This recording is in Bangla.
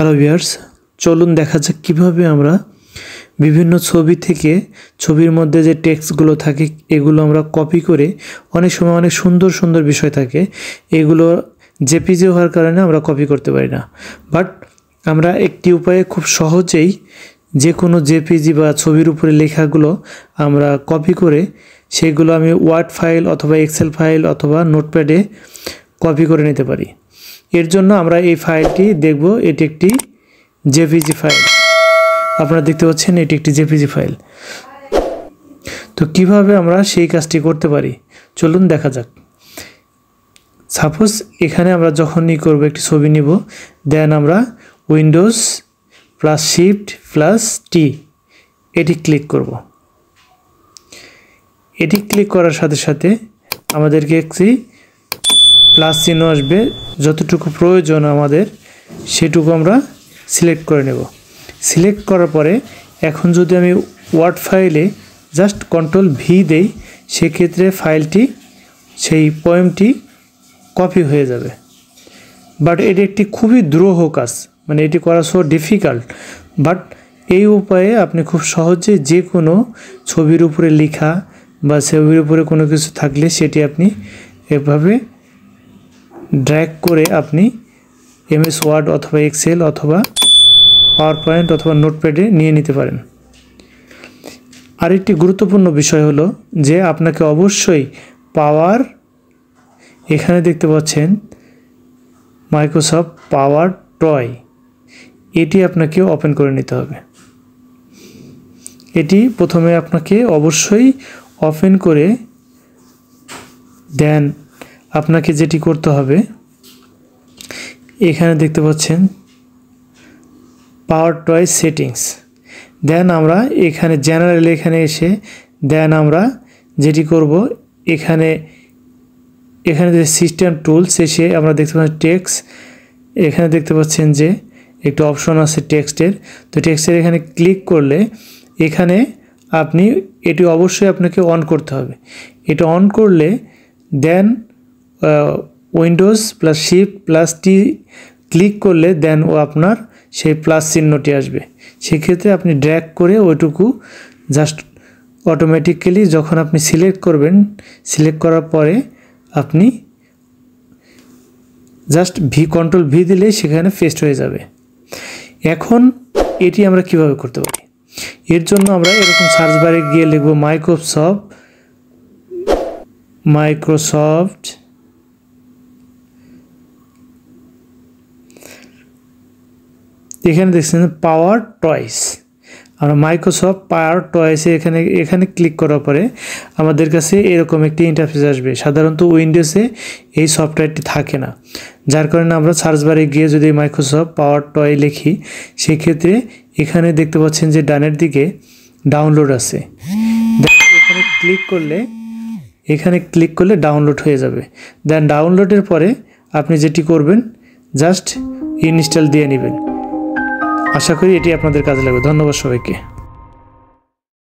হ্যালো ভিউয়ার্স, চলুন দেখা যাক কীভাবে আমরা বিভিন্ন ছবি থেকে ছবির মধ্যে যে টেক্সটগুলো থাকে এগুলো আমরা কপি করে অনেক সময় অনেক সুন্দর সুন্দর বিষয় থাকে এগুলো জেপিজি হওয়ার কারণে আমরা কপি করতে পারি না। বাট আমরা একটি উপায়ে খুব সহজেই যে কোনো জেপিজি বা ছবির উপরে লেখাগুলো আমরা কপি করে সেগুলো আমি ওয়ার্ড ফাইল অথবা এক্সেল ফাইল অথবা নোটপ্যাডে কপি করে নিতে পারি। এর জন্য আমরা এই ফাইলটি দেখব। এটি একটি জেপিজি ফাইল, আপনারা দেখতে পাচ্ছেন এটি একটি জেপিজি ফাইল। তো কিভাবে আমরা সেই কাজটি করতে পারি চলুন দেখা যাক। সাপোজ এখানে আমরা যখনই করব একটি ছবি নিব, দেন আমরা উইন্ডোজ প্লাস শিফট প্লাস টি এটি ক্লিক করব। এটি ক্লিক করার সাথে সাথে আমাদেরকে একটি প্লাস চিহ্ন আসবে, যতটুকু প্রয়োজন আমাদের সেটুকু আমরা সিলেক্ট করে নেব। সিলেক্ট করার পরে এখন যদি আমি ওয়ার্ড ফাইলে জাস্ট কন্ট্রোল ভি দেই, সেক্ষেত্রে ফাইলটি সেই পোয়েমটি কপি হয়ে যাবে। বাট এটি একটি খুবই দুরূহ কাজ, মানে এটি করা সো ডিফিকাল্ট। বাট এই উপায়ে আপনি খুব সহজে যে কোনো ছবির উপরে লেখা বা ছবির উপরে কোনো কিছু থাকলে সেটি আপনি এভাবে ড্র্যাগ করে আপনি এমএস ওয়ার্ড অথবা এক্সেল অথবা পাওয়ার পয়েন্ট অথবা নোটপ্যাডে নিয়ে নিতে পারেন। আরেকটি গুরুত্বপূর্ণ বিষয় হলো যে আপনাকে অবশ্যই পাওয়ার, এখানে দেখতে পাচ্ছেন মাইক্রোসফট পাওয়ার টয়, এটি আপনাকে ওপেন করে নিতে হবে। এটি প্রথমে আপনাকে অবশ্যই ওপেন করে দেন আপনাকে যেটি করতে হবে, এখানে দেখতে পাচ্ছেন পাওয়ার টয় সেটিংস। দেন আমরা এখানে জেনারেল এখানে এসে দেন আমরা যেটি করব, এখানে যে সিস্টেম টুলস এসে আমরা দেখতে পাচ্ছি টেক্সট, এখানে দেখতে পাচ্ছেন যে একটা অপশন আছে টেক্সটের। তো টেক্সটের এখানে ক্লিক করলে এখানে আপনি এটি অবশ্যই আপনাকে অন করতে হবে। এটা অন করলে দেন উইন্ডোজ প্লাস শিফট প্লাস টি ক্লিক করলে দেন ও আপনার সেই প্লাস চিহ্নটি আসবে। সেক্ষেত্রে আপনি ড্র্যাগ করে ওইটুকু জাস্ট অটোমেটিক্যালি যখন আপনি সিলেক্ট করবেন, সিলেক্ট করার পরে আপনি জাস্ট কন্ট্রোল ভি দিলে সেখানে পেস্ট হয়ে যাবে। এখন এটি আমরা কিভাবে করতে পারি, এর জন্য আমরা এরকম সার্চ বারে গিয়ে লিখব মাইক্রোসফট এখানে দেখছেন পাওয়ার টয়েস। আমরা মাইক্রোসফট পাওয়ার টয়েসে এখানে ক্লিক করার পরে আমাদের কাছে এরকম একটি ইন্টারফেস আসবে। সাধারণত উইন্ডোজে এই সফটওয়্যারটি থাকে না, যার কারণে আমরা সার্চ বারে গিয়ে যদি মাইক্রোসফট পাওয়ার টয় লিখি, সেক্ষেত্রে এখানে দেখতে পাচ্ছেন যে ডানের দিকে ডাউনলোড আছে। এখানে ক্লিক করলে ডাউনলোড হয়ে যাবে। দেন ডাউনলোডের পরে আপনি যেটি করবেন জাস্ট ইনস্টল দিয়ে নেবেন। আশা করি এটি আপনাদের কাজে লাগবে। ধন্যবাদ সবাইকে।